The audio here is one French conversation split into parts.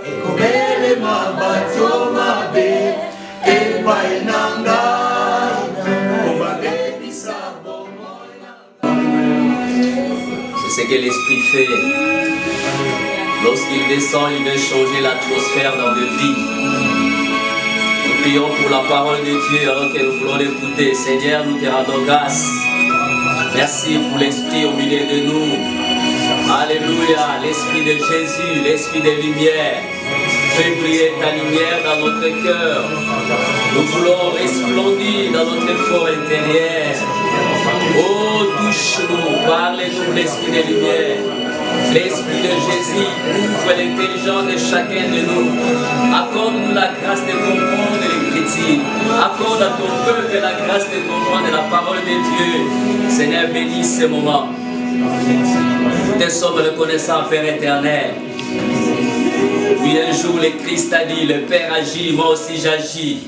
ekobelema bato mabe epai na ngai kobabebisa bomoi na ngai. C'est ce que l'Esprit fait. Lorsqu'il descend, il vient changer l'atmosphère dans nos vies. Nous prions pour la parole de Dieu alors que nous voulons l'écouter. Seigneur, nous te rendons grâce. Merci pour l'Esprit au milieu de nous. Alléluia, l'Esprit de Jésus, l'Esprit de lumière. Fais briller ta lumière dans notre cœur. Nous voulons resplendir dans notre effort intérieur. Oh, touche-nous, parle-nous, l'Esprit de lumière. L'Esprit de Jésus ouvre l'intelligence de chacun de nous. Accorde-nous la grâce de comprendre l'Écriture. Accorde à ton peuple la grâce de comprendre la parole de Dieu. Seigneur, bénis ce moment. Nous te sommes reconnaissants, Père éternel. Oui, un jour, le Christ a dit, le Père agit, moi aussi j'agis.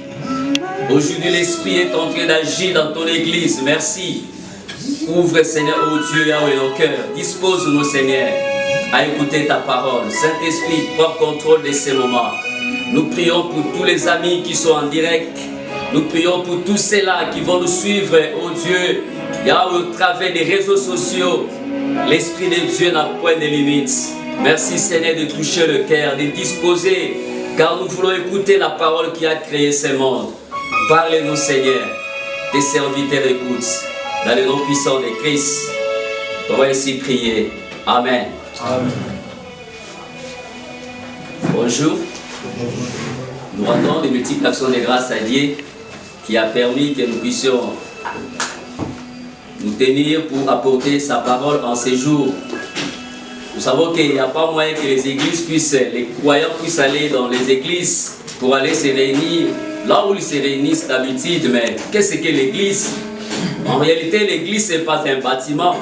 Aujourd'hui, l'Esprit est en train d'agir dans ton Église. Merci. Ouvre, Seigneur, oh Dieu, Yahweh, nos cœurs. Dispose-nous, Seigneur, à écouter ta parole. Saint-Esprit, prends contrôle de ces moments. Nous prions pour tous les amis qui sont en direct. Nous prions pour tous ceux-là qui vont nous suivre, oh Dieu, Yahweh, au travers des réseaux sociaux. L'Esprit de Dieu n'a point de limites. Merci, Seigneur, de toucher le cœur, de disposer, car nous voulons écouter la parole qui a créé ce monde. Parlez-nous, Seigneur. Tes serviteurs écoutent. Dans le nom puissant de Christ, on va ainsi prier. Amen. Amen. Bonjour. Nous rendons de multiples actions de grâce à Dieu qui a permis que nous puissions nous tenir pour apporter sa parole en ces jours. Nous savons qu'il n'y a pas moyen que les églises puissent, les croyants puissent aller dans les églises pour aller se réunir là où ils se réunissent d'habitude. Mais qu'est-ce que l'église? En réalité, l'église, ce n'est pas un bâtiment.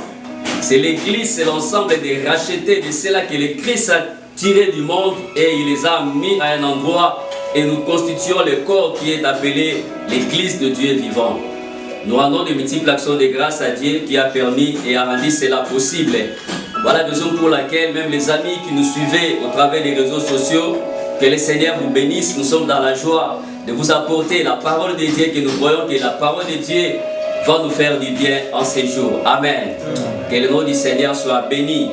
C'est l'église, c'est l'ensemble des rachetés, de ceux-là que le Christ a tiré du monde et il les a mis à un endroit. Et nous constituons le corps qui est appelé l'église de Dieu vivant. Nous rendons de multiples actions de grâce à Dieu qui a permis et a rendu cela possible. Voilà la raison pour laquelle même les amis qui nous suivaient au travers des réseaux sociaux, que le Seigneur vous bénisse. Nous sommes dans la joie de vous apporter la parole de Dieu, que nous voyons que la parole de Dieu va nous faire du bien en ces jours. Amen. Que le nom du Seigneur soit béni.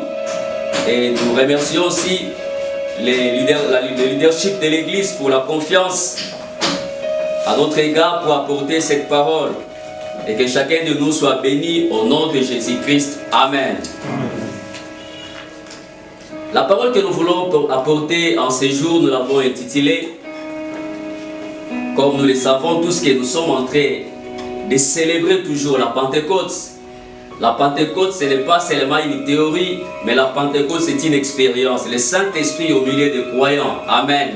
Et nous remercions aussi le leadership de l'Église pour la confiance à notre égard pour apporter cette parole. Et que chacun de nous soit béni au nom de Jésus-Christ. Amen. La parole que nous voulons apporter en ces jours, nous l'avons intitulée, comme nous le savons tous, que nous sommes en train de célébrer toujours la Pentecôte. La Pentecôte, ce n'est pas seulement une théorie, mais la Pentecôte, c'est une expérience. Le Saint-Esprit au milieu des croyants. Amen.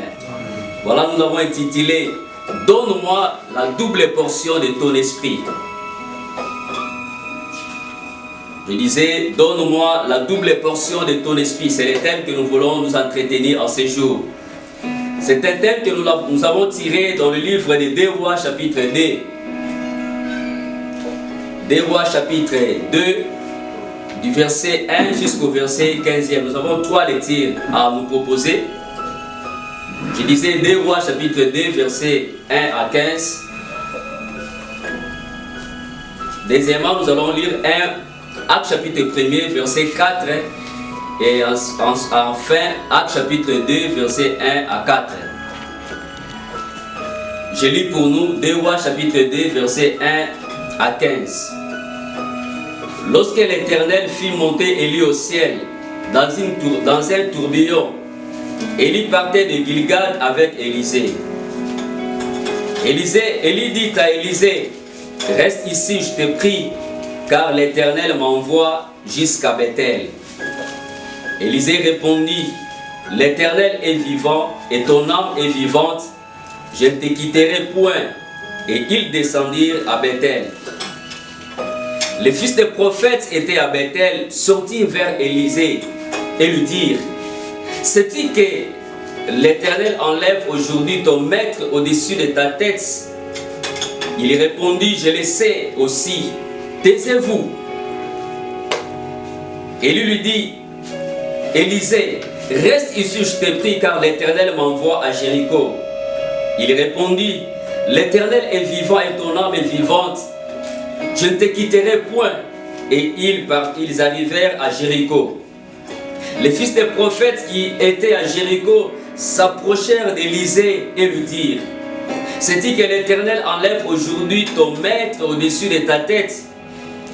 Voilà, nous l'avons intitulé « Donne-moi la double portion de ton esprit ». Je disais « Donne-moi la double portion de ton esprit ». C'est le thème que nous voulons nous entretenir en ces jours. C'est un thème que nous avons tiré dans le livre de 2 Rois chapitre 2. 2 Rois chapitre 2, du verset 1 jusqu'au verset 15e. Nous avons 3 lectures à nous proposer. Je disais 2 Rois chapitre 2, verset 1 à 15. Deuxièmement, nous allons lire Actes chapitre 1er, verset 4. Et enfin, Actes chapitre 2, verset 1 à 4. Je lis pour nous 2 Rois chapitre 2, verset 1 à 15. Lorsque l'Éternel fit monter Élie au ciel dans un tourbillon, Élie partait de Gilgal avec Élisée. Élie dit à Élisée, « Reste ici, je te prie, car l'Éternel m'envoie jusqu'à Bethel. » Élisée répondit, « L'Éternel est vivant et ton âme est vivante, je ne te quitterai point. » Et ils descendirent à Bethel. Les fils des prophètes étaient à Bethel, sortirent vers Élisée et lui dirent, « Sais-tu que l'Éternel enlève aujourd'hui ton maître au-dessus de ta tête? » Il répondit, « Je le sais aussi, taisez-vous. » Élie lui dit, « Élisée, reste ici, je t'ai pris, car l'Éternel m'envoie à Jéricho. Il répondit, l'Éternel est vivant et ton âme est vivante. Je ne te quitterai point. Et ils arrivèrent à Jéricho. Les fils des prophètes qui étaient à Jéricho s'approchèrent d'Élisée et lui dirent, c'est-il que l'Éternel enlève aujourd'hui ton maître au-dessus de ta tête?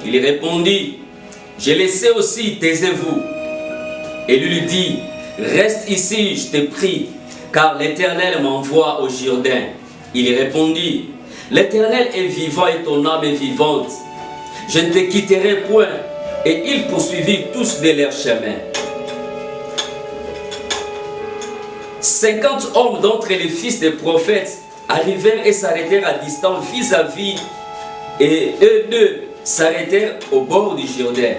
Il répondit, je le sais aussi, taisez-vous. Et lui dit, reste ici, je te prie, car l'Éternel m'envoie au Jourdain. Il répondit, l'Éternel est vivant et ton âme est vivante. Je ne te quitterai point. Et ils poursuivirent tous de leur chemin. 50 hommes d'entre les fils des prophètes arrivèrent et s'arrêtèrent à distance vis-à-vis, et eux deux s'arrêtèrent au bord du Jourdain.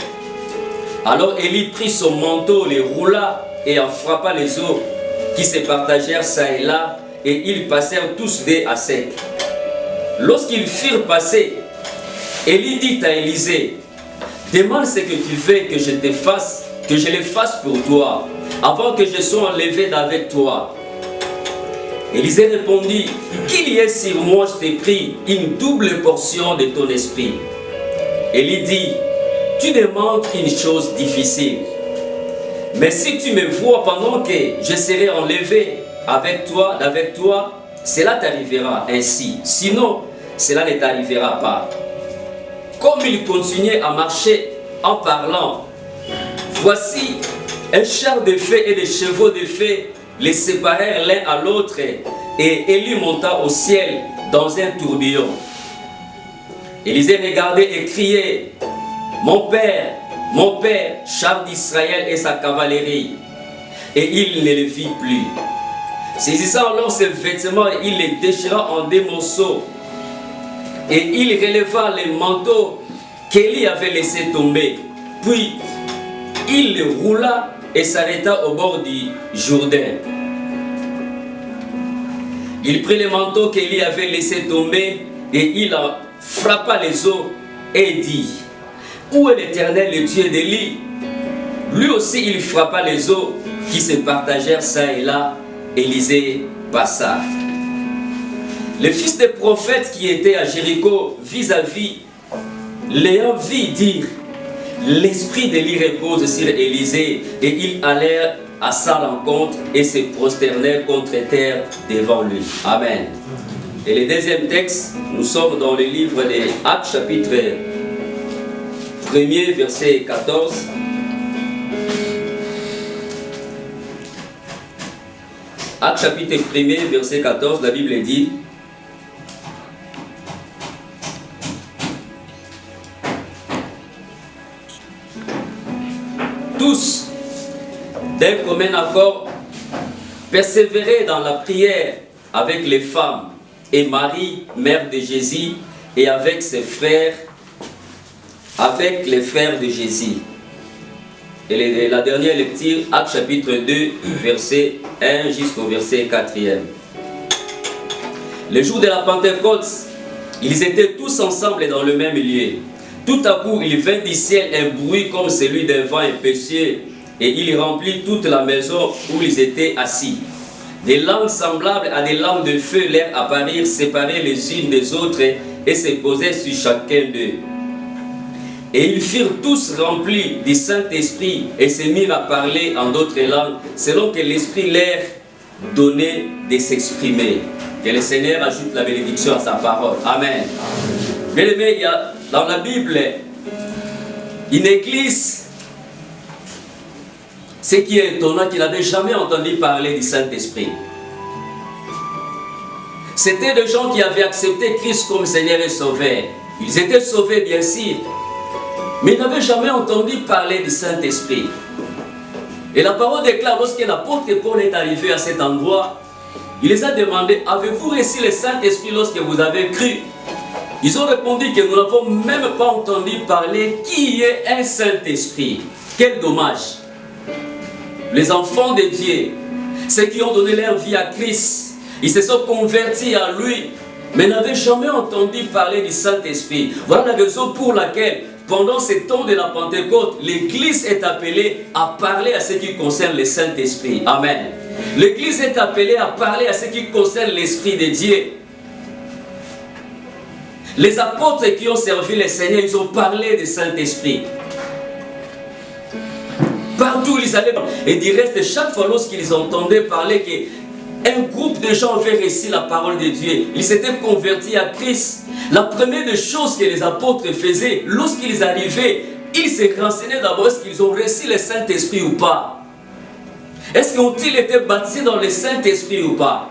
Alors Élie prit son manteau, les roula et en frappa les eaux qui se partagèrent çà et là, et ils passèrent tous deux à sec. Lorsqu'ils furent passés, Élie dit à Élisée, demande ce que tu veux que je te fasse, que je le fasse pour toi, avant que je sois enlevé d'avec toi. Élisée répondit, qu'il y ait sur moi, je t'ai pris, une double portion de ton esprit. Élie dit, tu demandes une chose difficile. Mais si tu me vois pendant que je serai enlevé d'avec toi, cela t'arrivera ainsi. Sinon, cela ne t'arrivera pas. Comme il continuait à marcher en parlant, voici un char de feu et des chevaux de feu les séparèrent l'un à l'autre, et Élie monta au ciel dans un tourbillon. Élisée regardait et criait, mon père, char d'Israël et sa cavalerie. Et il ne le vit plus. Saisissant alors ses vêtements, il les déchira en deux morceaux. Et il releva les manteaux qu'Élie avait laissé tomber. Puis il les roula et s'arrêta au bord du Jourdain. Il prit les manteaux qu'Élie avait laissé tomber et il en frappa les eaux et dit, où est l'Éternel, le Dieu d'Élie? Lui aussi il frappa les eaux qui se partagèrent çà et là. Élisée passa. Les fils des prophètes qui étaient à Jéricho vis-à-vis l'ayant vu dire, l'esprit d'Élie repose sur Élisée, et ils allèrent à sa rencontre et se prosternèrent contre terre devant lui. Amen. Et le deuxième texte, nous sommes dans le livre des Actes chapitre 1er verset 14. Actes chapitre 1er verset 14, la Bible dit, tous, d'un commun accord, persévéraient dans la prière avec les femmes et Marie, mère de Jésus, et avec ses frères, avec les frères de Jésus. Et la dernière lecture, Actes chapitre 2, verset 1 jusqu'au verset 4e. Le jour de la Pentecôte, ils étaient tous ensemble dans le même lieu. Tout à coup, il vint du ciel un bruit comme celui d'un vent impétueux, et il remplit toute la maison où ils étaient assis. Des langues semblables à des lames de feu leur apparurent, séparées les unes des autres, et se posaient sur chacun d'eux. Et ils furent tous remplis du Saint-Esprit et se mirent à parler en d'autres langues, selon que l'Esprit leur donnait de s'exprimer. Que le Seigneur ajoute la bénédiction à sa parole. Amen. Bien aimé, il y a dans la Bible une église, ce qui est étonnant, qui n'avait jamais entendu parler du Saint-Esprit. C'était des gens qui avaient accepté Christ comme Seigneur et Sauveur. Ils étaient sauvés, bien sûr, mais ils n'avaient jamais entendu parler du Saint-Esprit. Et la parole déclare, lorsque l'apôtre Paul est arrivé à cet endroit, il les a demandé, avez-vous reçu le Saint-Esprit lorsque vous avez cru? Ils ont répondu que nous n'avons même pas entendu parler qui est un Saint-Esprit. Quel dommage. Les enfants de Dieu, ceux qui ont donné leur vie à Christ, ils se sont convertis à lui, mais n'avaient jamais entendu parler du Saint-Esprit. Voilà la raison pour laquelle pendant ces temps de la Pentecôte, l'Église est appelée à parler à ce qui concerne le Saint-Esprit. Amen. L'Église est appelée à parler à ce qui concerne l'Esprit de Dieu. Les apôtres qui ont servi le Seigneur, ils ont parlé du Saint-Esprit. Partout où ils allaient. Et du reste, chaque fois lorsqu'ils entendaient parler qu'un groupe de gens avait reçu la parole de Dieu, ils s'étaient convertis à Christ. La première des choses que les apôtres faisaient, lorsqu'ils arrivaient, ils se renseignaient d'abord est-ce qu'ils ont reçu le Saint-Esprit ou pas. Est-ce qu'ils été baptisés dans le Saint-Esprit ou pas?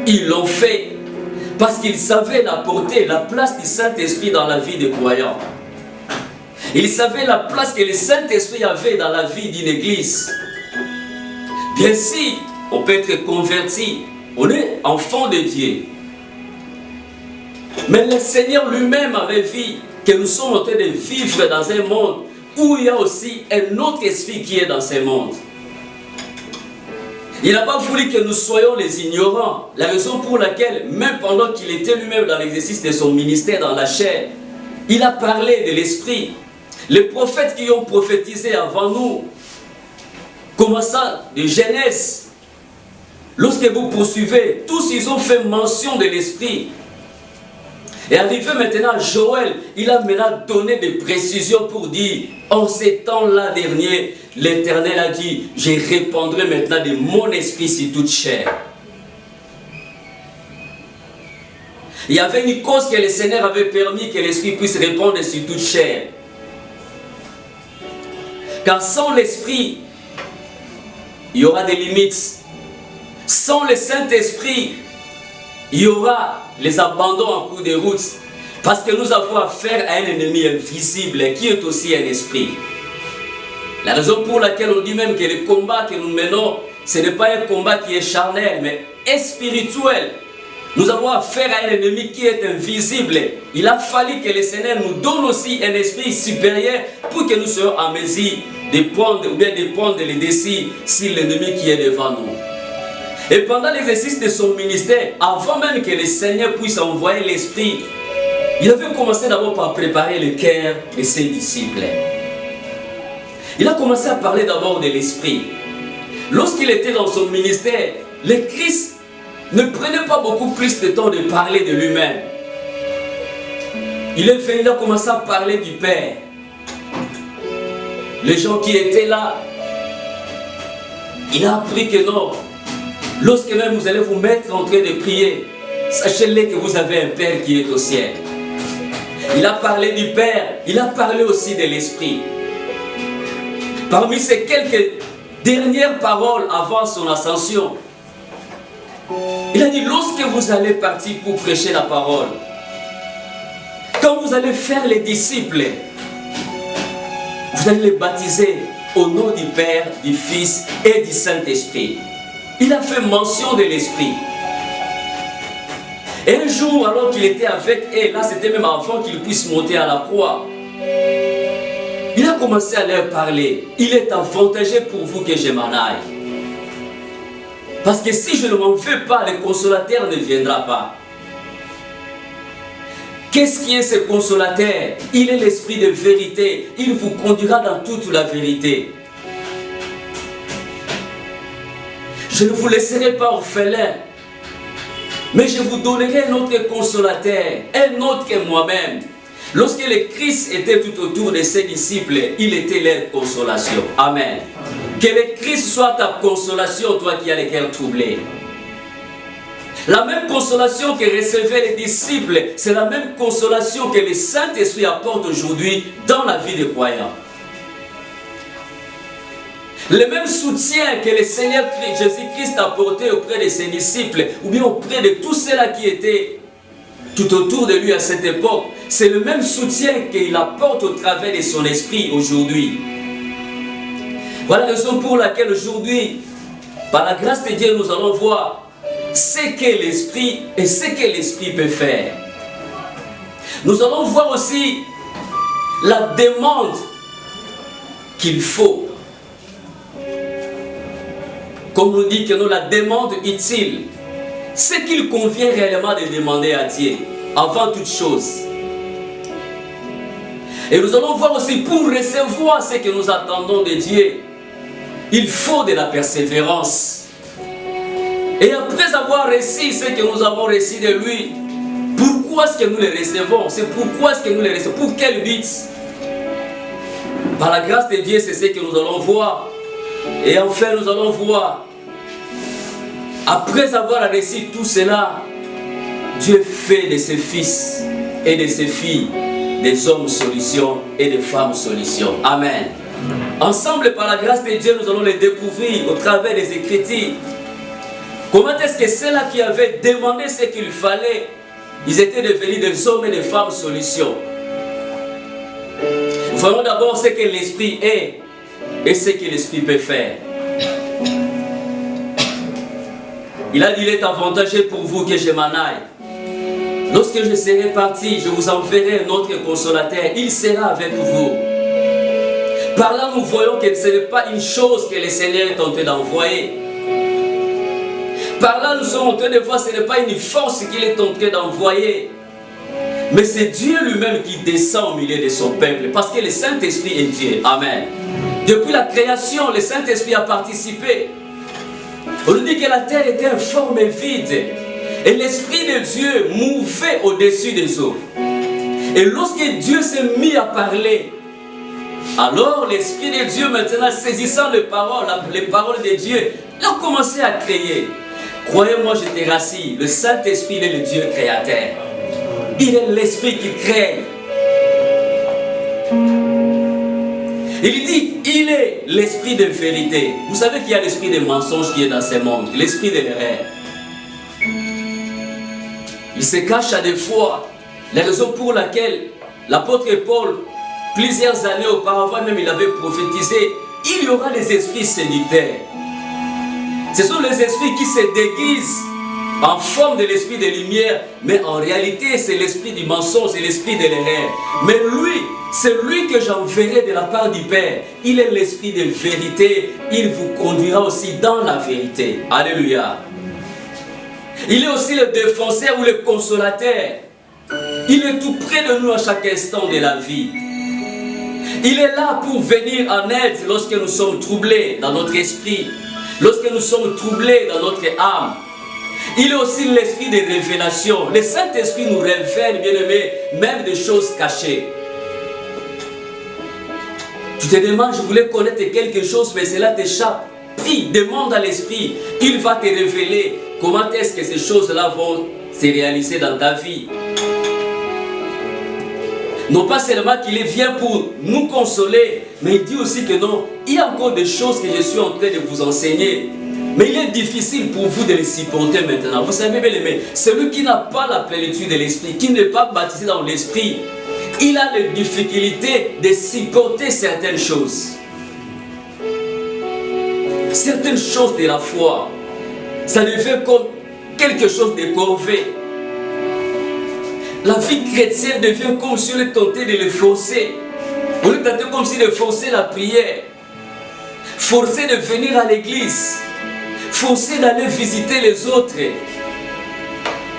Ils l'ont fait parce qu'ils savaient la portée, la place du Saint-Esprit dans la vie des croyants. Ils savaient la place que le Saint-Esprit avait dans la vie d'une église. Bien sûr, on peut être converti, on est enfant de Dieu. Mais le Seigneur lui-même avait vu que nous sommes en train de vivre dans un monde où il y a aussi un autre esprit qui est dans ce monde. Il n'a pas voulu que nous soyons les ignorants. La raison pour laquelle, même pendant qu'il était lui-même dans l'exercice de son ministère dans la chair, il a parlé de l'esprit. Les prophètes qui ont prophétisé avant nous, commençant de Genèse, lorsque vous poursuivez, tous ils ont fait mention de l'esprit. Et arrivé maintenant à Joël, il a maintenant donné des précisions pour dire, en ces temps-là derniers, l'Éternel a dit, je répandrai maintenant de mon esprit sur toute chair. Il y avait une cause que le Seigneur avait permis que l'esprit puisse répandre sur toute chair. Car sans l'esprit, il y aura des limites. Sans le Saint-Esprit, il y aura les abandons en cours de route. Parce que nous avons affaire à un ennemi invisible qui est aussi un esprit. La raison pour laquelle on dit même que le combat que nous menons, ce n'est pas un combat qui est charnel, mais est spirituel. Nous avons affaire à un ennemi qui est invisible. Il a fallu que le Seigneur nous donne aussi un esprit supérieur pour que nous soyons en mesure de prendre ou bien de prendre les décisions sur l'ennemi qui est devant nous. Et pendant l'exercice de son ministère, avant même que le Seigneur puisse envoyer l'esprit, il avait commencé d'abord par préparer le cœur de ses disciples. Il a commencé à parler d'abord de l'esprit. Lorsqu'il était dans son ministère, le Christ ne prenait pas beaucoup plus de temps de parler de lui-même. Il est venu, il a commencé à parler du Père. Les gens qui étaient là, il a appris que non, lorsque même vous allez vous mettre en train de prier, sachez-le que vous avez un Père qui est au ciel. Il a parlé du Père, il a parlé aussi de l'Esprit. Parmi ces quelques dernières paroles avant son ascension, il a dit, lorsque vous allez partir pour prêcher la parole, quand vous allez faire les disciples, vous allez les baptiser au nom du Père, du Fils et du Saint-Esprit. Il a fait mention de l'Esprit. Et un jour, alors qu'il était avec eux, là c'était même avant qu'il puisse monter à la croix, il a commencé à leur parler. Il est avantageux pour vous que je m'en aille. Parce que si je ne m'en vais pas, le consolateur ne viendra pas. Qu'est-ce qui est ce consolateur? Il est l'esprit de vérité. Il vous conduira dans toute la vérité. Je ne vous laisserai pas orphelin, mais je vous donnerai un autre consolateur, un autre que moi-même. Lorsque le Christ était tout autour de ses disciples, il était leur consolation. Amen. Que le Christ soit ta consolation, toi qui as le cœur troublé. La même consolation que recevaient les disciples, c'est la même consolation que le Saint-Esprit apporte aujourd'hui dans la vie des croyants. Le même soutien que le Seigneur Jésus-Christ a apporté auprès de ses disciples, ou bien auprès de tous ceux-là qui étaient tout autour de lui à cette époque, c'est le même soutien qu'il apporte au travers de son esprit aujourd'hui. Voilà la raison pour laquelle aujourd'hui, par la grâce de Dieu, nous allons voir ce qu'est l'esprit et ce que l'esprit peut faire. Nous allons voir aussi la demande qu'il faut. Comme nous dit que nous, la demande utile, ce qu'il convient réellement de demander à Dieu, avant toute chose. Et nous allons voir aussi, pour recevoir ce que nous attendons de Dieu, il faut de la persévérance. Et après avoir reçu ce que nous avons reçu de lui, pourquoi est-ce que nous les recevons? C'est pourquoi est-ce que nous les recevons? Pour quel but? Par la grâce de Dieu, c'est ce que nous allons voir. Et enfin, nous allons voir, après avoir reçu tout cela, Dieu fait de ses fils et de ses filles des hommes solutions et des femmes solutions. Amen. Ensemble, par la grâce de Dieu, nous allons les découvrir au travers des Écritures. Comment est-ce que ceux-là qui avaient demandé ce qu'il fallait, ils étaient devenus des hommes et des femmes solutions. Voyons d'abord ce que l'Esprit est et ce que l'Esprit peut faire. Il a dit, il est avantageux pour vous que je m'en aille. Lorsque je serai parti, je vous enverrai un autre consolateur. Il sera avec vous. Par là, nous voyons que ce n'est pas une chose que le Seigneur est en train d'envoyer. Par là, nous sommes en train de voir que ce n'est pas une force qu'il est en train d'envoyer. Mais c'est Dieu lui-même qui descend au milieu de son peuple. Parce que le Saint-Esprit est Dieu. Amen. Depuis la création, le Saint-Esprit a participé. On nous dit que la terre était informe et vide. Et l'Esprit de Dieu mouvait au-dessus des eaux. Et lorsque Dieu s'est mis à parler, alors l'Esprit de Dieu maintenant, saisissant les paroles de Dieu, il a commencé à créer. Croyez-moi, je te rassure, le Saint-Esprit est le Dieu créateur. Il est l'Esprit qui crée. Il dit, il est l'Esprit de vérité. Vous savez qu'il y a l'Esprit de mensonge qui est dans ce monde, l'Esprit de l'erreur. Il se cache à des fois. La raison pour laquelle l'apôtre Paul, plusieurs années auparavant même, il avait prophétisé, il y aura des esprits séducteurs. Ce sont les esprits qui se déguisent en forme de l'esprit de lumière, mais en réalité c'est l'esprit du mensonge, c'est l'esprit de l'erreur. Mais lui, c'est lui que j'enverrai de la part du Père. Il est l'esprit de vérité, il vous conduira aussi dans la vérité. Alléluia. Il est aussi le défenseur ou le consolateur. Il est tout près de nous à chaque instant de la vie. Il est là pour venir en aide lorsque nous sommes troublés dans notre esprit, lorsque nous sommes troublés dans notre âme. Il est aussi l'esprit de révélation. Le Saint-Esprit nous révèle, bien-aimés, même des choses cachées. Tu te demandes, je voulais connaître quelque chose, mais cela t'échappe. Prie, demande à l'Esprit, il va te révéler comment est-ce que ces choses-là vont se réaliser dans ta vie. Non pas seulement qu'il vient pour nous consoler, mais il dit aussi que non, il y a encore des choses que je suis en train de vous enseigner. Mais il est difficile pour vous de les supporter maintenant. Vous savez, bien aimé, celui qui n'a pas la plénitude de l'Esprit, qui n'est pas baptisé dans l'Esprit, il a des difficultés de supporter certaines choses. Certaines choses de la foi, ça devient comme quelque chose de corvée. La vie chrétienne devient comme si on est tenté de le forcer. On est tenté comme si de forcer la prière, forcer de venir à l'église, forcer d'aller visiter les autres.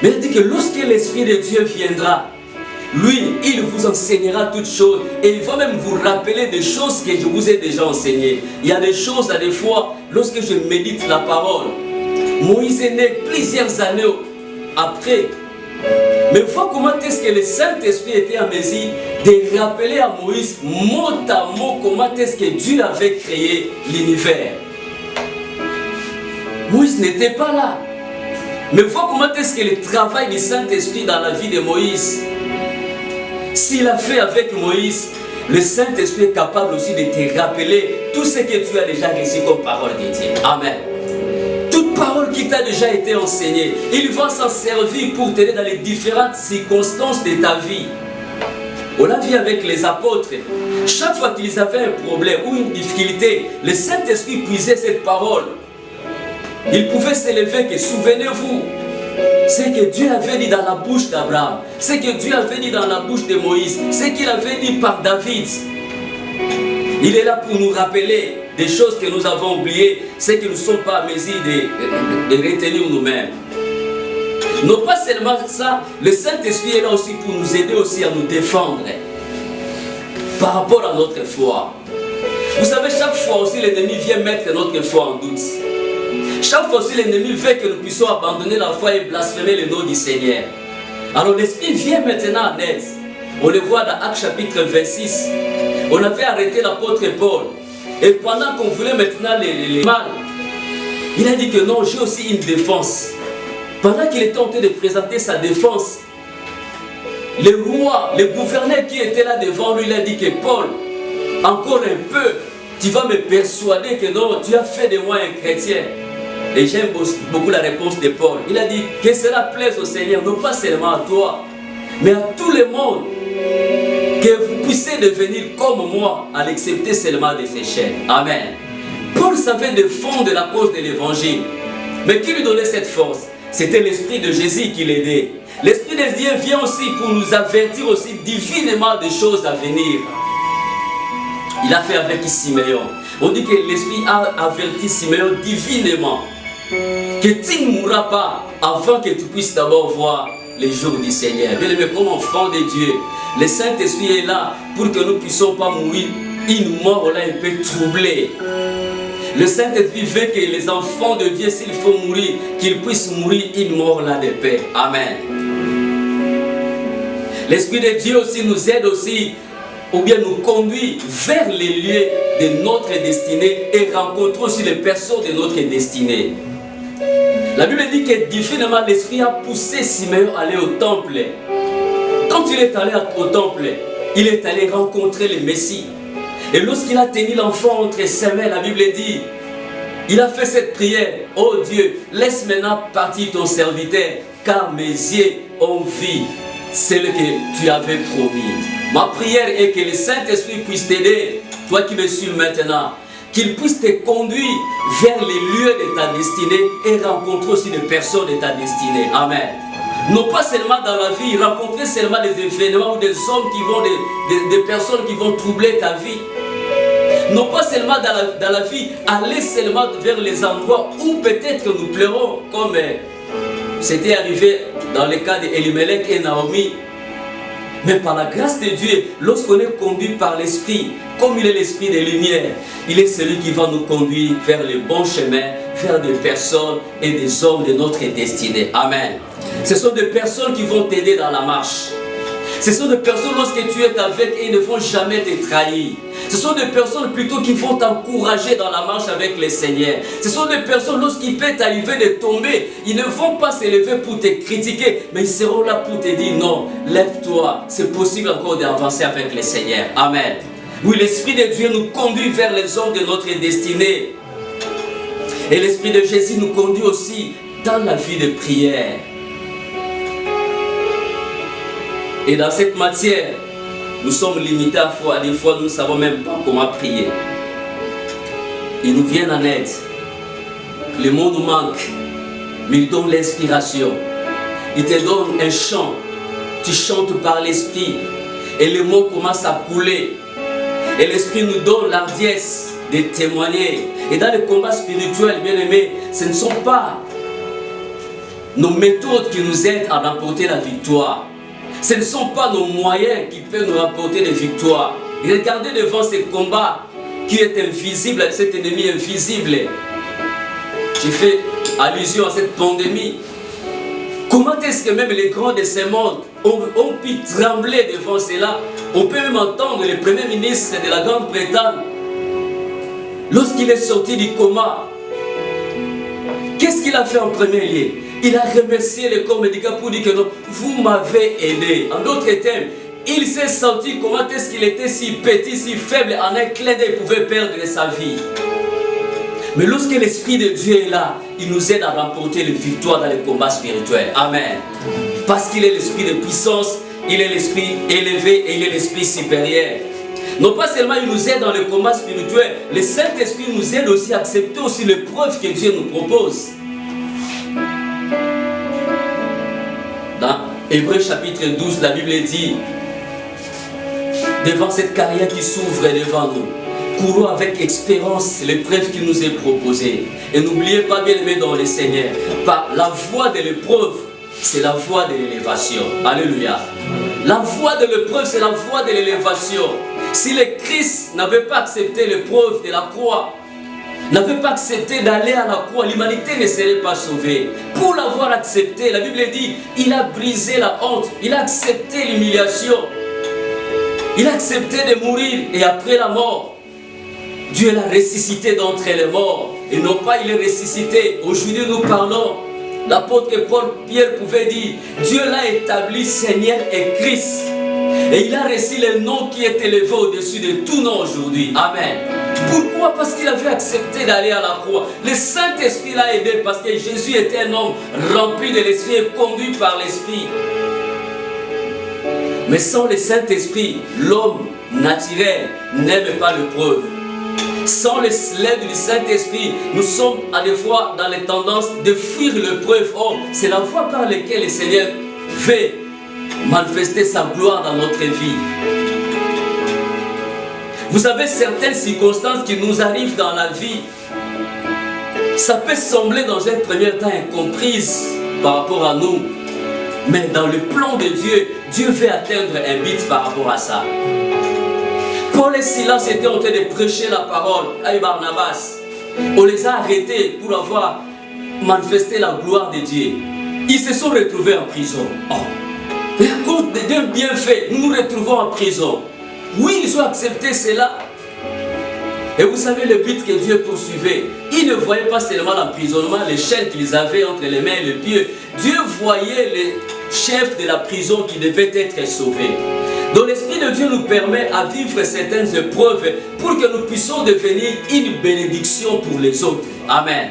Mais il dit que lorsque l'Esprit de Dieu viendra, lui, il vous enseignera toutes choses et il va même vous rappeler des choses que je vous ai déjà enseignées. Il y a des choses, à des fois, lorsque je médite la parole, Moïse est né plusieurs années après. Mais vois comment est-ce que le Saint-Esprit était en mesure de rappeler à Moïse mot à mot comment est-ce que Dieu avait créé l'univers. Moïse n'était pas là. Mais vois comment est-ce que le travail du Saint-Esprit dans la vie de Moïse, s'il a fait avec Moïse, le Saint-Esprit est capable aussi de te rappeler tout ce que tu as déjà reçu comme parole de Dieu. Amen. Toute parole qui t'a déjà été enseignée, il va s'en servir pour t'aider dans les différentes circonstances de ta vie. On l'a vu avec les apôtres. Chaque fois qu'ils avaient un problème ou une difficulté, le Saint-Esprit puisait cette parole. Il pouvait s'élever que souvenez-vous, ce que Dieu avait dit dans la bouche d'Abraham, ce que Dieu avait dit dans la bouche de Moïse, ce qu'il avait dit par David. Il est là pour nous rappeler des choses que nous avons oubliées, ce que nous ne sommes pas à mesure de retenir nous-mêmes. Non pas seulement ça, le Saint-Esprit est là aussi pour nous aider aussi à nous défendre. par rapport à notre foi. Vous savez, chaque fois aussi l'ennemi vient mettre notre foi en doute. Chaque fois aussi l'ennemi veut que nous puissions abandonner la foi et blasphémer le nom du Seigneur. Alors l'Esprit vient maintenant en aide. On le voit dans Actes chapitre 26. On avait arrêté l'apôtre Paul. Et pendant qu'on voulait maintenant les mal, il a dit que non, j'ai aussi une défense. Pendant qu'il était en train de présenter sa défense, le roi, le gouverneur qui était là devant lui, il a dit que Paul, encore un peu, tu vas me persuader que non, tu as fait de moi un chrétien. Et j'aime beaucoup la réponse de Paul. Il a dit que cela plaise au Seigneur, non pas seulement à toi, mais à tout le monde. Que vous puissiez devenir comme moi, à l'excepter seulement de ces chaînes. Amen. Paul savait défendre la cause de l'évangile. Mais qui lui donnait cette force? C'était l'Esprit de Jésus qui l'aidait. L'Esprit de Dieu vient aussi pour nous avertir aussi divinement des choses à venir. Il a fait avec Siméon. On dit que l'Esprit a averti Siméon divinement que tu ne mourras pas avant que tu puisses d'abord voir les jours du Seigneur. Bien aimé, comme enfant de Dieu, le Saint-Esprit est là pour que nous ne puissions pas mourir une mort là un peu troublée. Le Saint-Esprit veut que les enfants de Dieu, s'il faut mourir, qu'ils puissent mourir une mort là de paix. Amen. L'Esprit de Dieu aussi nous aide aussi, ou bien nous conduit vers les lieux de notre destinée et rencontre aussi les personnes de notre destinée. La Bible dit que divinement l'Esprit a poussé Siméon à aller au temple. Quand il est allé au temple, il est allé rencontrer le Messie. Et lorsqu'il a tenu l'enfant entre ses mains, la Bible dit, il a fait cette prière: oh Dieu, laisse maintenant partir ton serviteur, car mes yeux ont vu celle que tu avais promis. Ma prière est que le Saint-Esprit puisse t'aider, toi qui me suis maintenant, qu'il puisse te conduire vers les lieux de ta destinée et rencontrer aussi les personnes de ta destinée. Amen. Non pas seulement dans la vie, rencontrer seulement des événements ou des hommes qui vont, des personnes qui vont troubler ta vie. Non pas seulement dans la vie, aller seulement vers les endroits où peut-être nous pleurons, comme c'était arrivé dans le cas d'Elimelech et Naomi. Mais par la grâce de Dieu, lorsqu'on est conduit par l'Esprit, comme il est l'Esprit des Lumières, il est celui qui va nous conduire vers le bon chemin, vers des personnes et des hommes de notre destinée. Amen. Ce sont des personnes qui vont t'aider dans la marche. Ce sont des personnes, lorsque tu es avec, ils ne vont jamais te trahir. Ce sont des personnes plutôt qui vont t'encourager dans la marche avec le Seigneur. Ce sont des personnes, lorsqu'il peut t'arriver de tomber, ils ne vont pas se lever pour te critiquer, mais ils seront là pour te dire non, lève-toi, c'est possible encore d'avancer avec le Seigneur. Amen. Oui, l'Esprit de Dieu nous conduit vers les hommes de notre destinée. Et l'Esprit de Jésus nous conduit aussi dans la vie de prière. Et dans cette matière, nous sommes limités à foi. Des fois, nous ne savons même pas comment prier. Il nous vient en aide. Le mot nous manque, mais il donne l'inspiration. Il te donne un chant. Tu chantes par l'Esprit. Et le mot commence à couler. Et l'Esprit nous donne l'ardiesse de témoigner. Et dans le combat spirituel, bien aimé, ce ne sont pas nos méthodes qui nous aident à remporter la victoire. Ce ne sont pas nos moyens qui peuvent nous rapporter des victoires. Regardez devant ce combat qui est invisible, cet ennemi invisible. J'ai fait allusion à cette pandémie. Comment est-ce que même les grands de ce monde ont pu trembler devant cela? On peut même entendre le premier ministre de la Grande-Bretagne, lorsqu'il est sorti du coma, qu'est-ce qu'il a fait en premier lieu? Il a remercié le corps médical pour dire que non, vous m'avez aidé. En d'autres termes, il s'est senti comment est-ce qu'il était si petit, si faible, en un clin d'œil, il pouvait perdre sa vie. Mais lorsque l'Esprit de Dieu est là, il nous aide à remporter les victoires dans les combats spirituels. Amen. Parce qu'il est l'Esprit de puissance, il est l'Esprit élevé et il est l'Esprit supérieur. Non pas seulement il nous aide dans le combat spirituel, le Saint-Esprit nous aide aussi à accepter aussi l'épreuve que Dieu nous propose. Dans Hébreux chapitre 12, la Bible dit, devant cette carrière qui s'ouvre devant nous, courons avec espérance l'épreuve qui nous est proposée. Et n'oubliez pas, bien aimé dans le Seigneur, par la voie de l'épreuve, c'est la voie de l'élévation. Alléluia. La voie de l'épreuve, c'est la voie de l'élévation. Si le Christ n'avait pas accepté l'épreuve de la croix, n'avait pas accepté d'aller à la croix, l'humanité ne serait pas sauvée. Pour l'avoir accepté, la Bible dit, il a brisé la honte, il a accepté l'humiliation, il a accepté de mourir et après la mort, Dieu l'a ressuscité d'entre les morts. Et non pas il est ressuscité. Aujourd'hui nous parlons, l'apôtre Pierre pouvait dire, Dieu l'a établi Seigneur et Christ. Et il a reçu le nom qui est élevé au-dessus de tout nom aujourd'hui. Amen. Pourquoi? Parce qu'il avait accepté d'aller à la croix. Le Saint-Esprit l'a aidé parce que Jésus était un homme rempli de l'Esprit et conduit par l'Esprit. Mais sans le Saint-Esprit, l'homme naturel n'aime pas l'épreuve. Sans l'aide du Saint-Esprit, nous sommes à des fois dans les tendances de fuir l'épreuve. Oh, c'est la voie par laquelle le Seigneur veut manifester sa gloire dans notre vie. Vous avez certaines circonstances qui nous arrivent dans la vie. Ça peut sembler dans un premier temps incomprise par rapport à nous. Mais dans le plan de Dieu, Dieu veut atteindre un but par rapport à ça. Paul et Silas étaient en train de prêcher la parole à Barnabas. On les a arrêtés pour avoir manifesté la gloire de Dieu. Ils se sont retrouvés en prison. Oh. Et à cause d'un bienfait, nous nous retrouvons en prison. Oui, ils ont accepté cela. Et vous savez le but que Dieu poursuivait. Il ne voyait pas seulement l'emprisonnement, les chaînes qu'ils avaient entre les mains et les pieds. Dieu voyait les chefs de la prison qui devaient être sauvés. Donc l'Esprit de Dieu nous permet à vivre certaines épreuves pour que nous puissions devenir une bénédiction pour les autres. Amen.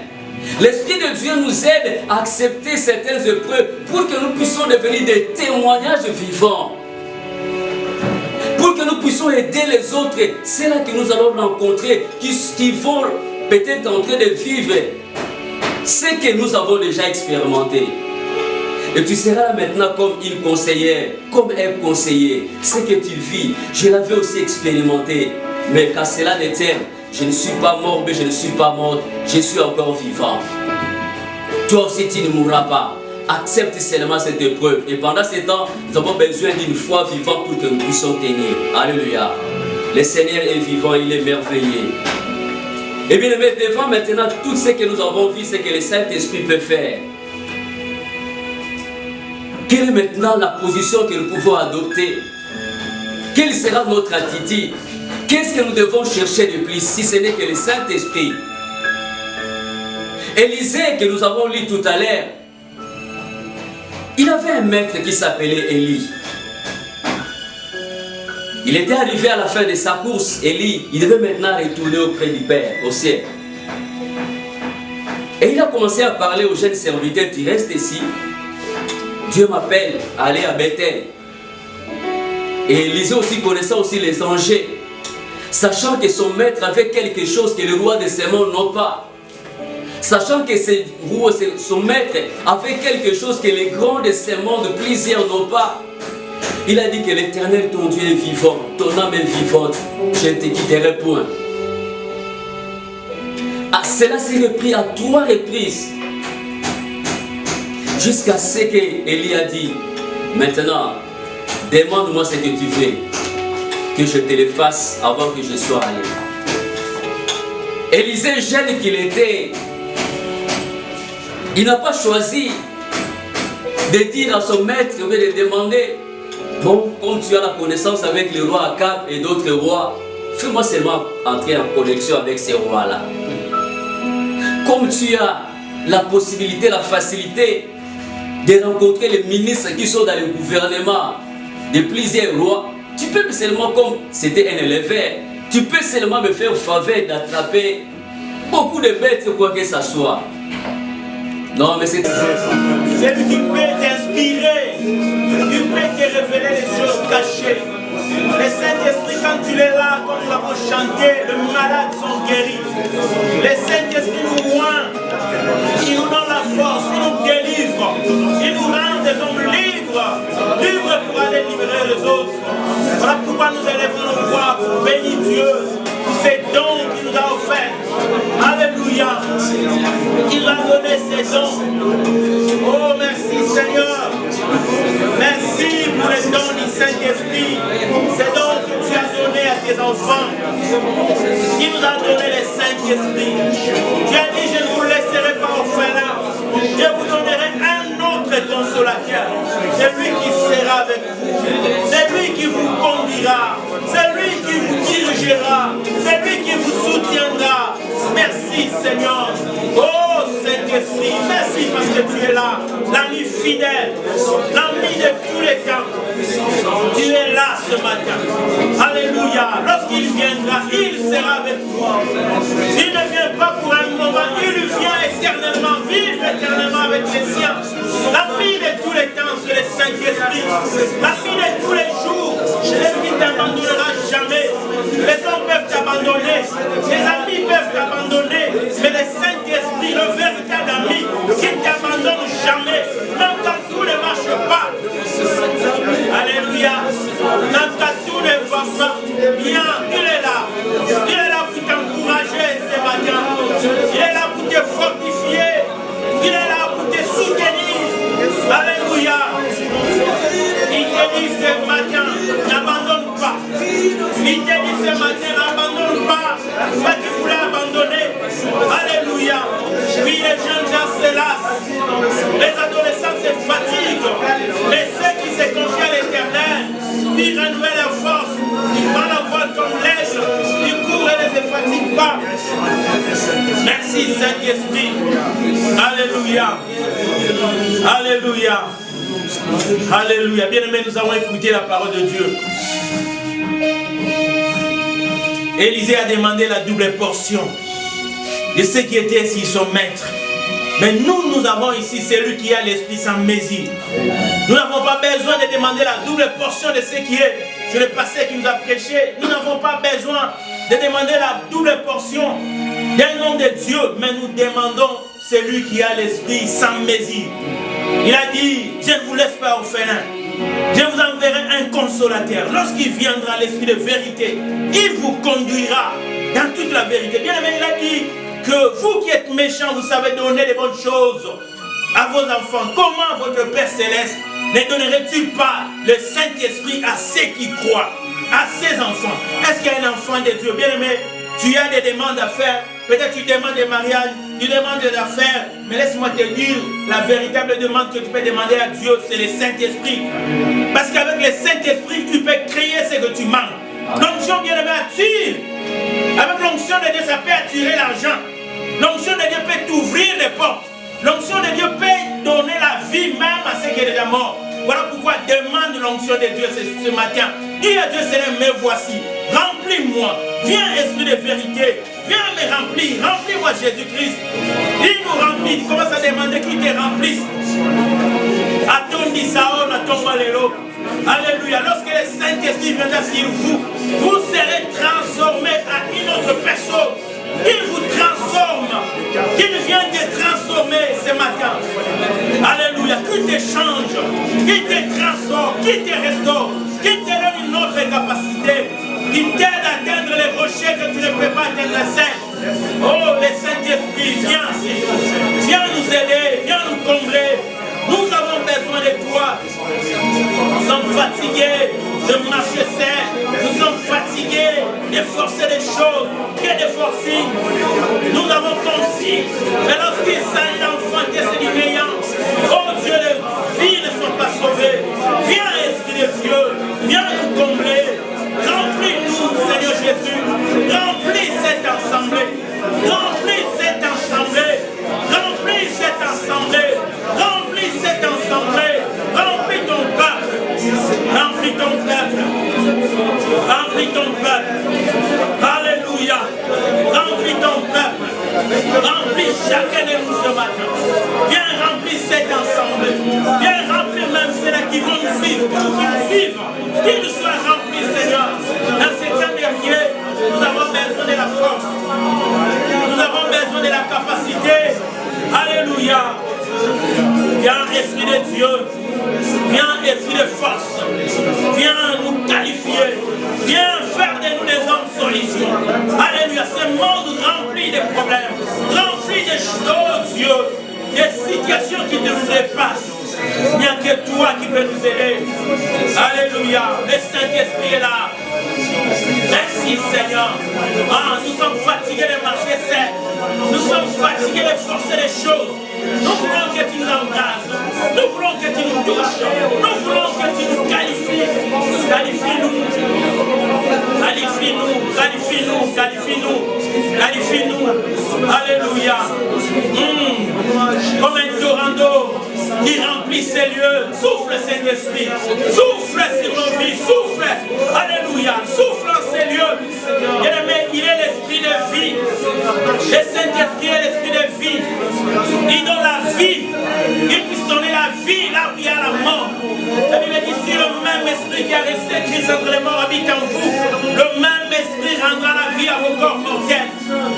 L'Esprit de Dieu nous aide à accepter certaines épreuves pour que nous puissions devenir des témoignages vivants. Pour que nous puissions aider les autres, c'est là que nous allons rencontrer, qui vont peut-être en train de vivre ce que nous avons déjà expérimenté. Et tu seras maintenant comme une conseillère, comme un conseiller. Ce que tu vis, je l'avais aussi expérimenté. Mais qu'à cela ne tienne, je ne suis pas mort, mais je ne suis pas morte, je suis encore vivant. Toi aussi tu ne mourras pas. Accepte seulement cette épreuve. Et pendant ce temps, nous avons besoin d'une foi vivante pour que nous puissions tenir. Alléluia. Le Seigneur est vivant, il est merveilleux. Et bien, devant maintenant tout ce que nous avons vu, c'est que le Saint-Esprit peut faire. Quelle est maintenant la position que nous pouvons adopter? Quelle sera notre attitude? Qu'est-ce que nous devons chercher de plus si ce n'est que le Saint-Esprit? Élisée, que nous avons lu tout à l'heure, il avait un maître qui s'appelait Élie. Il était arrivé à la fin de sa course, Élie, il devait maintenant retourner auprès du Père, au ciel. Et il a commencé à parler aux jeunes serviteurs, tu restes ici. Dieu m'appelle à aller à Bethel. Et Élisée aussi connaissait aussi les dangers, sachant que son maître avait quelque chose que le roi de ces mondes n'a pas. Sachant que son maître avait quelque chose que les grands de ces mondes, plusieurs n'ont pas. Il a dit que l'Éternel, ton Dieu est vivant, ton âme est vivante, je ne te quitterai point. Ah, cela s'est repris à 3 reprises. Jusqu'à ce qu'Élie a dit, maintenant, demande-moi ce que tu veux, que je te le fasse avant que je sois allé. Élisée, jeune qu'il était, il n'a pas choisi de dire à son maître, ou de demander, bon, comme tu as la connaissance avec le roi Akab et d'autres rois, fais-moi seulement entrer en connexion avec ces rois-là. Comme tu as la possibilité, la facilité de rencontrer les ministres qui sont dans le gouvernement de plusieurs rois, tu peux seulement, comme c'était un éleveur, tu peux seulement me faire faveur d'attraper beaucoup de bêtes, quoi que ce soit. Non, mais c'est lui qui peut t'inspirer, qui peut te révéler les choses cachées. Le Saint-Esprit, quand il est là, comme nous l'avons chanté, les malades sont guéris. Le Saint-Esprit nous oint, il nous donne la force, il nous délivre, il nous rend des hommes libres, libres pour aller libérer les autres. Voilà pourquoi nous élevons nos voix pour bénir Dieu pour ces dons qu'il nous a offerts. Alléluia. Il a donné ses dons. Oh, merci Seigneur. Merci pour les dons du Saint-Esprit. Ces dons que tu as donnés à tes tes enfants, qui nous a donné le Saint-Esprit. Tu as dit, je ne vous laisserai pas orphelins, je vous donnerai un autre consolateur. C'est lui qui sera avec vous, c'est lui qui vous conduira, c'est lui qui vous dirigera, c'est lui qui vous soutiendra. Merci Seigneur. Oh Saint-Esprit, merci parce que tu es là, l'ami fidèle, l'ami de tous les temps. Tu es là ce matin. Alléluia. Lorsqu'il viendra, il sera avec toi. Il ne vient pas pour un moment, il vient éternellement, vivre éternellement avec les siens. L'ami de tous les temps, c'est le Saint-Esprit. L'ami de tous les jours, celui qui ne t'abandonnera jamais. Les hommes peuvent t'abandonner, les amis peuvent t'abandonner, mais le Saint-Esprit, le véritable ami, qui ne t'abandonne jamais, même quand tout ne marche pas. Alléluia. Même quand tout ne va pas bien, il est là. Il est là pour t'encourager ce matin. Il est là pour te fortifier. Il est là pour te soutenir. Alléluia. Il te dit ce matin, n'abandonne pas. Il te dit ce matin, n'abandonne pas. Toi qui voulais abandonner. Alléluia. Oui, les jeunes gens se lassent. Les adolescents se fatiguent. Mais ceux qui se confient à l'Éternel, ils renouvellent leur force. Ils prennent la voile comme l'aigle. Ils courent et ne se fatiguent pas. Merci Saint-Esprit. Alléluia. Alléluia. Alléluia. Bien-aimés, nous avons écouté la parole de Dieu. Élisée a demandé la double portion de ceux qui étaient ici, son maître. Mais nous avons ici celui qui a l'esprit sans mesure. Nous n'avons pas besoin de demander la double portion de ce qui est sur le passé qui nous a prêché. Nous n'avons pas besoin de demander la double portion d'un homme de Dieu, mais nous demandons celui qui a l'esprit sans mesure. Il a dit, je ne vous laisse pas orphelin. Je vous enverrai un consolateur. Lorsqu'il viendra l'esprit de vérité, il vous conduira dans toute la vérité. Bien aimé, il a dit que vous qui êtes méchants, vous savez donner les bonnes choses à vos enfants. Comment votre Père Céleste ne donnerait-il pas le Saint-Esprit à ceux qui croient, à ses enfants? Est-ce qu'il y a un enfant de Dieu? Bien aimé, tu as des demandes à faire. Peut-être tu demandes des mariages, tu demandes des affaires. Mais laisse-moi te dire, la véritable demande que tu peux demander à Dieu, c'est le Saint-Esprit. Parce qu'avec le Saint-Esprit, tu peux créer ce que tu manques. L'onction, bien aimé, attire. Avec l'onction de Dieu, ça peut attirer l'argent. L'onction de Dieu peut t'ouvrir les portes. L'onction de Dieu peut donner la vie même à ceux qui sont déjà morts. Voilà pourquoi demande l'onction de Dieu ce matin. Dis à Dieu, Seigneur, me voici. Remplis-moi. Viens, esprit de vérité. Viens me remplir. Remplis-moi, Jésus-Christ. Il nous remplit. Il commence à demander qu'il te remplisse. Atondi Saon, Atombalero. Alléluia. Lorsque le Saint-Esprit viendra sur vous, vous serez transformés à une autre personne. Il vous transforme. Qu'il vient te transformer ce matin. Alléluia. Qu'il te change. Qu'il te transforme. Qu'il te restaure. Qu'il te donne une autre capacité. Qu'il t'aide à atteindre les rochers que tu ne peux pas atteindre seul. Oh, le Saint-Esprit, viens. Viens nous aider. Viens nous combler. Nous avons besoin de toi. Nous sommes fatigués de marcher seul. Nous sommes fatigués de forcer les choses, de forcer. Nous avons conscience. Mais lorsqu'il s'agit d'enfanter ces méayants, oh Dieu, les vies ne sont pas sauvées. Viens, Esprit de Dieu, viens nous combler. Remplis-nous, Seigneur Jésus. Remplis cette assemblée. Remplis cette assemblée. Remplis cette assemblée. Remplis cette assemblée. Remplis ton peuple. Remplis ton peuple. Remplis ton peuple. Alléluia. Remplis ton peuple. Remplis chacun de nous ce matin. Viens remplir cette assemblée. Viens remplir même ceux-là qui vont nous suivre. Qu'ils nous soient remplis, Seigneur. Dans ces temps derniers, nous avons besoin de la force. Nous avons besoin de la capacité. Alléluia. Viens, Esprit de Dieu. Viens, Esprit de force. Viens nous qualifier. Viens faire de nous des hommes solutions. Alléluia. Ce monde rempli de problèmes, rempli de choses, Dieu, des situations qui nous dépassent. Il n'y a que toi qui peux nous aider. Alléluia. Le Saint-Esprit est là. Merci Seigneur. Ah, nous sommes fatigués de marcher seul. Nous sommes fatigués de forcer les choses. Nous voulons que tu nous embrasses. Nous voulons que tu nous touches. Nous voulons que tu nous qualifies. Qualifie-nous. Qualifie-nous. Qualifie-nous. Qualifie-nous. Qualifie-nous. Alléluia. Comme un torrent d'eau qui remplit ces lieux. Souffle Saint-Esprit. Souffle sur nos vies. Souffle. Alléluia. Souffle en ces lieux. Bien-aimé, il est l'esprit de vie. Le Saint-Esprit est l'esprit de vie. Il donne la vie. Il puisse donner la vie là où il y a la mort. La Bible dit, si le même esprit qui a resté Christ entre les morts habite en vous, le même esprit rendra la vie à vos corps mortels.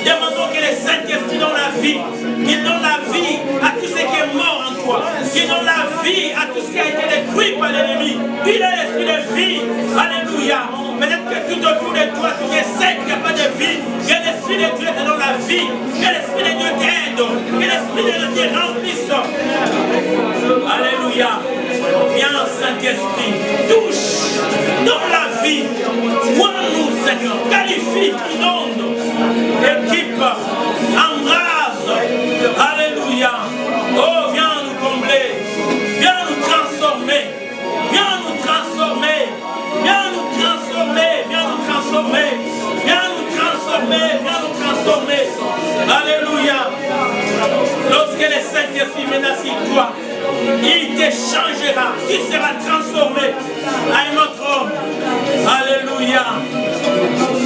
Demandons que le Saint-Esprit donne la vie. Qu'il donne la vie à tout ce qui est mort en toi. Qu'il donne la vie à tout ce qui a été détruit par l'ennemi. Il est l'esprit de vie. Alléluia. Peut-être que tout autour de toi, tu es sec, il n'y a pas de vie. Que l'esprit de Dieu te donne la vie. Que l'esprit de Dieu t'aide. Que l'esprit de Dieu te remplisse. Alléluia. Viens, Saint-Esprit. Touche. Donne la vie. Vois-nous, Seigneur. Qualifie, inonde. Équipe. Embrase. Alléluia. Oh, viens nous combler. Viens nous transformer. Viens nous transformer. Viens nous transformer. Viens nous transformer. Viens nous transformer. Viens nous transformer. Alléluia. Lorsque le Saint-Esprit viendra sur toi, il te changera. Tu seras transformé à un autre homme. Alléluia.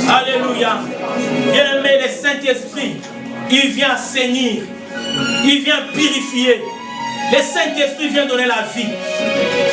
Alléluia. Bien-aimé, le Saint-Esprit, il vient assainir. Il vient purifier. Le Saint-Esprit vient donner la vie.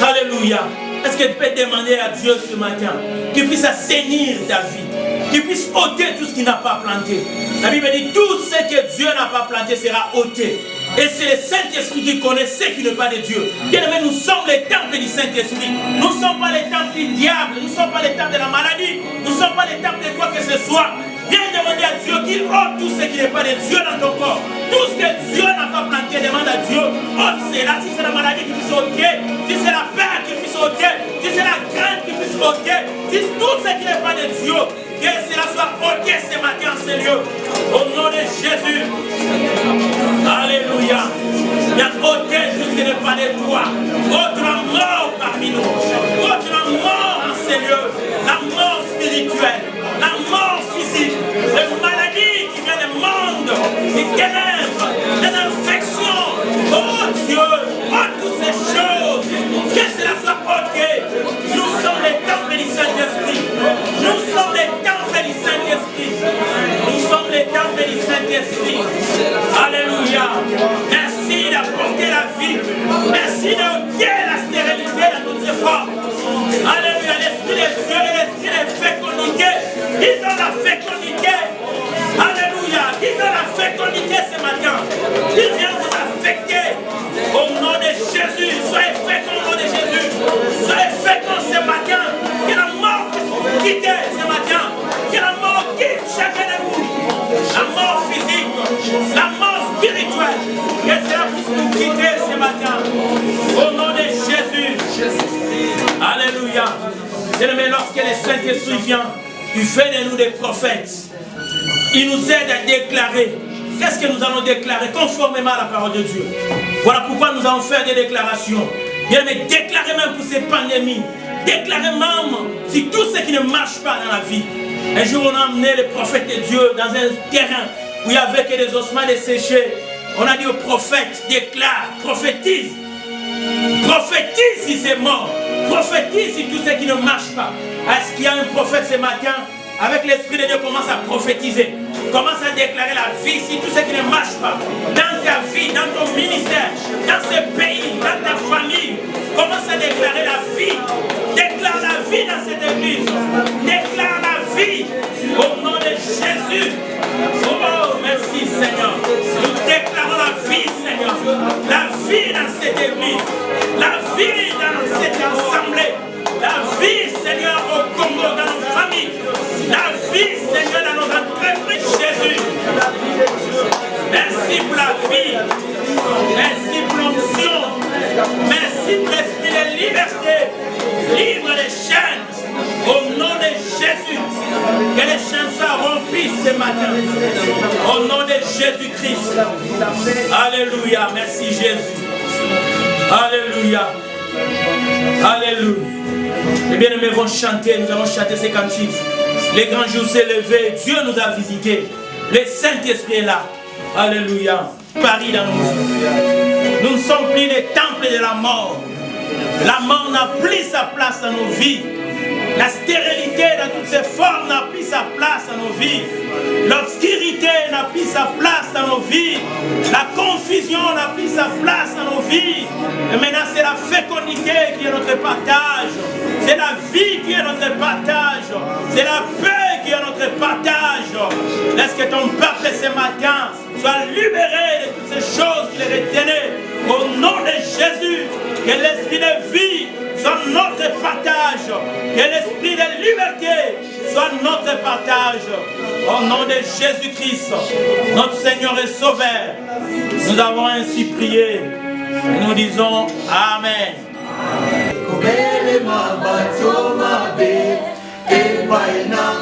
Alléluia. Est-ce que tu peux demander à Dieu ce matin qu'il puisse assainir ta vie, qu'il puisse ôter tout ce qu'il n'a pas planté? La Bible dit tout ce que Dieu n'a pas planté sera ôté. Et c'est le Saint-Esprit qui connaît ce qui n'est pas de Dieu. Bien aimé, nous sommes les temples du Saint-Esprit. Nous ne sommes pas les temples du diable. Nous ne sommes pas les temples de la maladie. Nous ne sommes pas les temples de quoi que ce soit. Viens demander à Dieu qu'il ôte tout ce qui n'est pas de Dieu dans ton corps. Tout ce que Dieu n'a pas planté, demande à Dieu. Ôte cela. Si c'est la maladie qui puisse ôter, si c'est la peur qui puisse ôter, si c'est la crainte qui puisse ôter, si tout ce qui n'est pas de Dieu, que cela soit ôté ce matin en ces lieux. Au nom de Jésus. Alléluia. Viens ôter tout ce qui n'est pas de toi. Ôte la mort parmi nous. Ôte la mort en ces lieux. La mort spirituelle. La mort physique. Les maladies qui viennent du monde. Les ténèbres. Les infections. Oh Dieu. Ôte toutes ces choses. Que cela soit ôté. Nous sommes les temples du Saint-Esprit. Nous sommes les temples du Saint-Esprit. Nous sommes les temples du Saint-Esprit. Alléluia. Merci d'apporter la vie. Merci d'ôter la stérilité dans toutes ses formes. Alléluia. L'Esprit de Dieu et l'Esprit de fécondité. Il donne la fécondité. Alléluia. Il donne la fécondité ce matin. Il vient vous affecter. Au nom de Jésus. Soyez féconds au nom de Jésus. Soyez féconds ce matin. Que la mort puisse vous quitter ce matin. Que la mort quitte chacun de vous. La mort physique. La mort spirituelle. Que cela puisse nous quitter ce matin. Au nom de Jésus. Alléluia. Mais lorsque le Saint-Esprit vient, il fait de nous des prophètes. Il nous aide à déclarer. Qu'est-ce que nous allons déclarer conformément à la parole de Dieu? Voilà pourquoi nous allons faire des déclarations. Bien, mais déclarer même pour ces pandémies. Déclarer même si tout ce qui ne marche pas dans la vie. Un jour, on a emmené les prophètes de Dieu dans un terrain où il n'y avait que des ossements desséchés. On a dit aux prophètes, déclare, prophétise. Prophétise si c'est mort. Prophétise si tout ce qui ne marche pas. Est-ce qu'il y a un prophète ce matin avec l'Esprit de Dieu commence à prophétiser? Commence à déclarer la vie si tout ce qui ne marche pas. Dans ta vie, dans ton ministère, dans ce pays, dans ta famille. Commence à déclarer la vie. Déclare la vie dans cette église. Déclare la vie au nom de Jésus. Oh, merci Seigneur. Nous déclarons la vie, Seigneur. La vie dans cette église. La vie dans cette assemblée. La vie, Seigneur, au Congo, dans nos familles. La vie, Seigneur, dans nos entreprises. Jésus. Merci pour la vie. Merci pour l'onction. Merci pour l'esprit de liberté. Libre des chaînes. Au nom de Jésus. matin. Au nom de Jésus-Christ. Alléluia. Merci Jésus. Alléluia. Alléluia. Les bien-aimés vont chanter, nous allons chanter ces cantiques. Les grands jours s'est levé, Dieu nous a visités. Le Saint-Esprit est là. Alléluia. Paris dans nos vies. Nous ne sommes plus les temples de la mort. La mort n'a plus sa place dans nos vies. La stérilité dans toutes ses formes n'a plus sa place dans nos vies. L'obscurité n'a plus sa place dans nos vies. La confusion n'a plus sa place dans nos vies. Et maintenant c'est la fécondité qui est notre partage. C'est la vie qui est notre partage. C'est la paix qui est notre partage. Laisse que ton peuple ce matin soit libéré de toutes ces choses qui les retenaient. Au nom de Jésus, que l'esprit de vie soit notre partage. Que l'esprit de liberté soit notre partage. Au nom de Jésus-Christ, notre Seigneur et Sauveur, nous avons ainsi prié. Et nous disons Amen. Kubele mabacho mabe, epai na